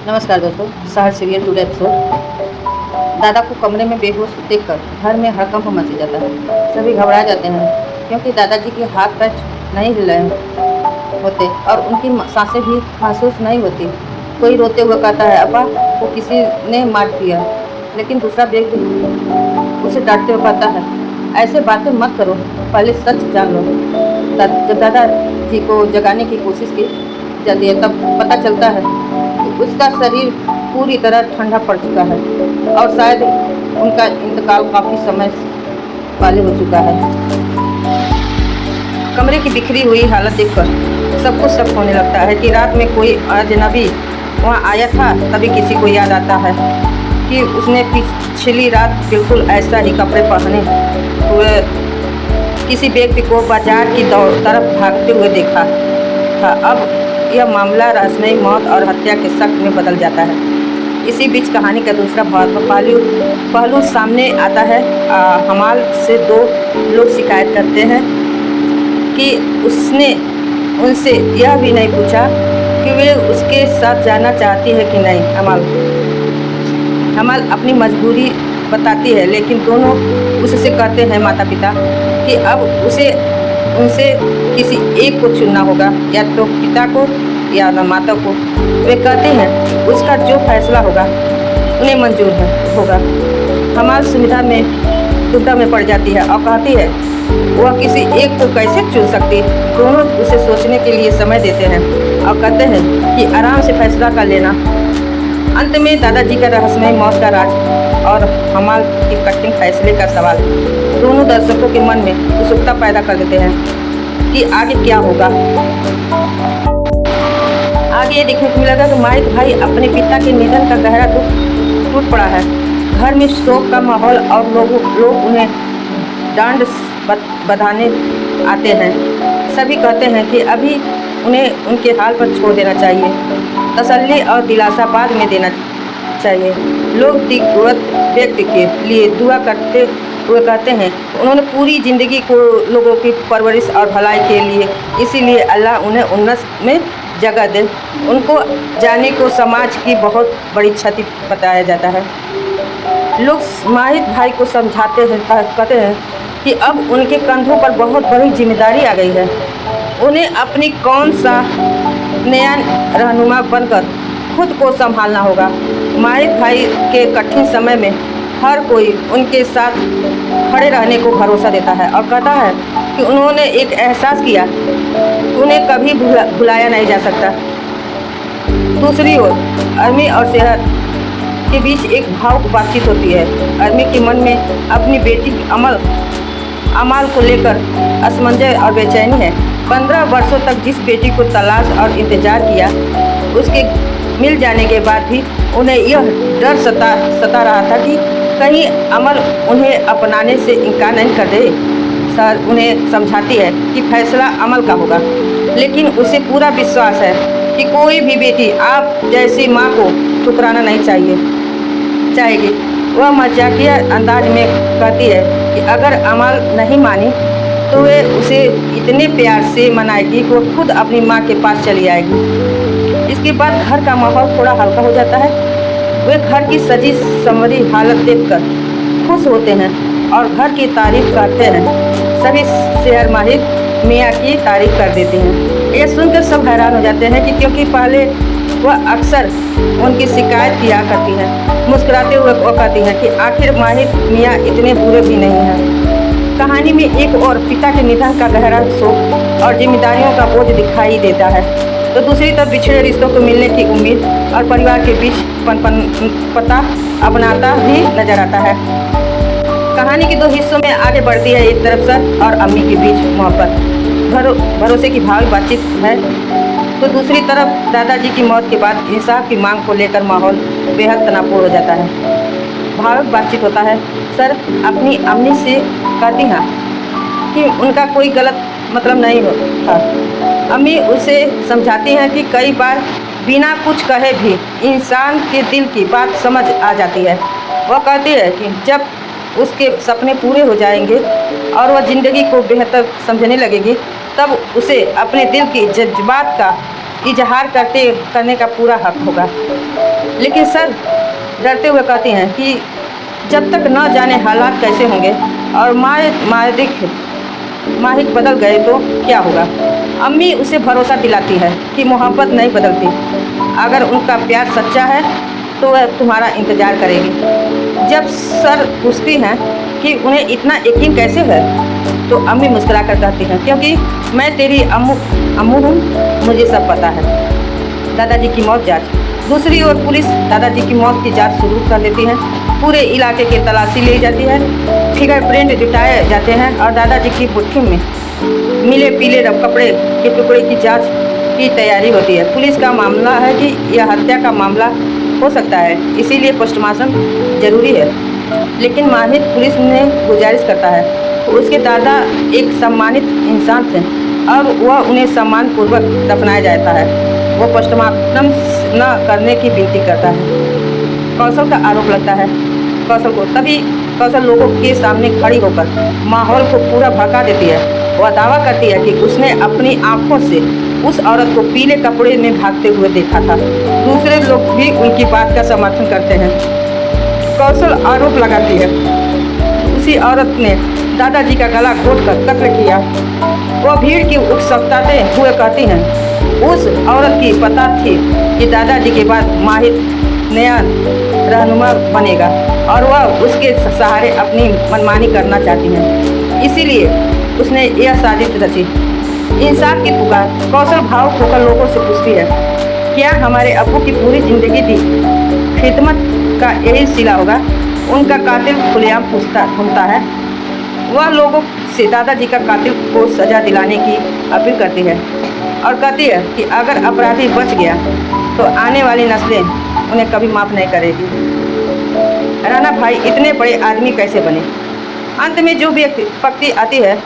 नमस्कार दोस्तों। शहर सीरियल टुडे एपिसोड। दादा को कमरे में बेहोश देखकर घर में हड़कंप मच जाता है। सभी घबरा जाते हैं क्योंकि दादाजी के हाथ पैर नहीं हिल रहे होते और उनकी सांसें भी महसूस नहीं होती। कोई रोते हुए कहता है, अब्बा को किसी ने मार दिया, लेकिन दूसरा व्यक्ति उसे डांटते हुए कहता है, ऐसे बातें मत करो, पहले सच जान लो। जब दादाजी को जगाने की कोशिश की जाती है तब पता चलता है कि उसका शरीर पूरी तरह ठंडा पड़ चुका है और शायद उनका इंतकाल काफ़ी समय पहले हो चुका है। कमरे की बिखरी हुई हालत देखकर सबको शक होने लगता है कि रात में कोई अजनबी वहाँ आया था। तभी किसी को याद आता है कि उसने पिछली रात बिल्कुल ऐसा ही कपड़े पहने हुए किसी व्यक्ति को बाजार की तरफ भागते हुए देखा था। अब यह मामला रहस्यमयी मौत और हत्या के शक में बदल जाता है। इसी बीच कहानी का दूसरा पहलू सामने आता है। हमाल से दो लोग शिकायत करते हैं कि उसने उनसे यह भी नहीं पूछा कि वे उसके साथ जाना चाहती है कि नहीं। हमाल अपनी मजबूरी बताती है, लेकिन दोनों उससे कहते हैं माता पिता कि अब उनसे किसी एक को चुनना होगा, या तो पिता को या माता को। वे कहते हैं उसका जो फैसला होगा उन्हें मंजूर होगा। हमाल दुविधा में पड़ जाती है और कहती है वह किसी एक को कैसे चुन सकती। दोनों उसे सोचने के लिए समय देते हैं और कहते हैं कि आराम से फैसला कर लेना। अंत में दादाजी का रहस्यमय मौत का राज और हमाल की कठिन फैसले का सवाल दोनों दर्शकों के मन में उत्सुकता पैदा कर देते हैं कि आगे क्या होगा। आगे ये देखने को मिलेगा कि माहित भाई अपने पिता के निधन का गहरा दुख टूट पड़ा है। घर में शोक का माहौल और लोग उन्हें डांड बधाने आते हैं। सभी कहते हैं कि अभी उन्हें उनके हाल पर छोड़ देना चाहिए, तसल्ली और दिलासा बाद में देना चाहिए। लोग दिग्गज व्यक्ति के लिए दुआ करते हुए कहते हैं उन्होंने पूरी ज़िंदगी को लोगों की परवरिश और भलाई के लिए, इसीलिए अल्लाह उन्हें उन्नत में जगह दे। उनको जाने को समाज की बहुत बड़ी क्षति बताया जाता है। लोग माहित भाई को समझाते हैं, कहते हैं कि अब उनके कंधों पर बहुत बड़ी जिम्मेदारी आ गई है। उन्हें अपनी कौन सा नया रहनुमा बनकर खुद को संभालना होगा। माहित भाई के कठिन समय में हर कोई उनके साथ खड़े रहने को भरोसा देता है और कहता है कि उन्होंने एक एहसास किया उन्हें कभी भुलाया नहीं जा सकता। दूसरी ओर अरमी और सेहत के बीच एक भावुक बातचीत होती है। अरमी के मन में अपनी बेटी अमाल को लेकर असमंजस और बेचैनी है। 15 वर्षों तक जिस बेटी को तलाश और इंतजार किया, उसके मिल जाने के बाद भी उन्हें यह डर सता रहा था कि कहीं अमल उन्हें अपनाने से इनकार नहीं कर दे। सर उन्हें समझाती है कि फैसला अमल का होगा, लेकिन उसे पूरा विश्वास है कि कोई भी बेटी आप जैसी माँ को ठुकराना नहीं चाहेगी। वह मजाकिया अंदाज में कहती है कि अगर अमल नहीं मानी तो वे उसे इतने प्यार से मनाएगी कि वह खुद अपनी माँ के पास चली आएगी। इसके बाद घर का माहौल थोड़ा हल्का हो जाता है। वे घर की सजी संवरी हालत देखकर खुश होते हैं और घर की तारीफ करते हैं। सभी शहर माहिर मियाँ की तारीफ कर देते हैं। ये सुनकर सब हैरान हो जाते हैं कि क्योंकि पहले वह अक्सर उनकी शिकायत किया करती हैं। मुस्कुराते हुए वो कहती हैं कि आखिर माहिर मियाँ इतने बुरे भी नहीं हैं। कहानी में एक और पिता के निधन का गहरा शोक और जिम्मेदारियों का बोझ दिखाई देता है, तो दूसरी तरफ बिछड़े रिश्तों को मिलने की उम्मीद और परिवार के बीच पता अपनाता भी नजर आता है। कहानी के दो हिस्सों में आगे बढ़ती है। एक तरफ सर और अम्मी के बीच मोहब्बत भरोसे की भावुक बातचीत है, तो दूसरी तरफ दादाजी की मौत के बाद इंसाफ की मांग को लेकर माहौल बेहद तनावपूर्ण हो जाता है। भावुक बातचीत होता है। सर अपनी अम्मी से कहती हैं कि उनका कोई गलत मतलब नहीं था। अम्मी उसे समझाती हैं कि कई बार बिना कुछ कहे भी इंसान के दिल की बात समझ आ जाती है। वह कहती है कि जब उसके सपने पूरे हो जाएंगे और वह ज़िंदगी को बेहतर समझने लगेगी, तब उसे अपने दिल की जज्बात का इजहार करने का पूरा हक होगा। लेकिन सर डरते हुए कहती हैं कि जब तक न जाने हालात कैसे होंगे और माहिक बदल गए तो क्या होगा। अम्मी उसे भरोसा दिलाती है कि मोहब्बत नहीं बदलती, अगर उनका प्यार सच्चा है तो वह तुम्हारा इंतज़ार करेगी। जब सर पूछती हैं कि उन्हें इतना यकीन कैसे है तो अम्मी मुस्कुरा कर कहती हैं, क्योंकि मैं तेरी अम्मू हूँ, मुझे सब पता है। दादाजी की मौत जांच। दूसरी ओर पुलिस दादाजी की मौत की जांच शुरू कर देती है। पूरे इलाके की तलाशी ली जाती है, फिंगरप्रिंट जुटाए जाते हैं और दादाजी की पुट्ठी में मिले पीले कपड़े के टुकड़े की जांच की तैयारी होती है। पुलिस का मामला है कि यह हत्या का मामला हो सकता है, इसीलिए पोस्टमार्टम जरूरी है। लेकिन माहिर पुलिस में गुजारिश करता है, उसके दादा एक सम्मानित इंसान थे और वह उन्हें सम्मानपूर्वक दफनाया जाता है। वो पोस्टमार्टम न करने की विनती करता है। कौशल का आरोप लगता है कौशल को। तभी कौशल लोगों के सामने खड़ी होकर माहौल को पूरा भड़का देती है। वह दावा करती है कि उसने अपनी आंखों से उस औरत को पीले कपड़े में भागते हुए देखा था। दूसरे लोग भी उनकी बात का समर्थन करते हैं। कौशल आरोप लगाती है उसी औरत ने दादाजी का गला घोंटकर कत्ल किया। वह भीड़ की उत्सुकताते हुए कहती हैं, उस औरत की पता थी कि दादाजी के बाद माहिर नया रहनुमा बनेगा और वह उसके सहारे अपनी मनमानी करना चाहती हैं, इसीलिए उसने यह साजिश रची। इंसाफ की पुकार। कौशल भावुक होकर लोगों से पूछती है, क्या हमारे अब्बू की पूरी जिंदगी दी खिदमत का यही सिला होगा। उनका कातिल खुलेआम पूछता है। वह लोगों से दादाजी का कातिल को सजा दिलाने की अपील करती है और कहती है कि अगर अपराधी बच गया तो आने वाली नस्लें उन्हें कभी माफ़ नहीं करेगी। राणा भाई इतने बड़े आदमी कैसे बने। अंत में जो व्यक्ति आती है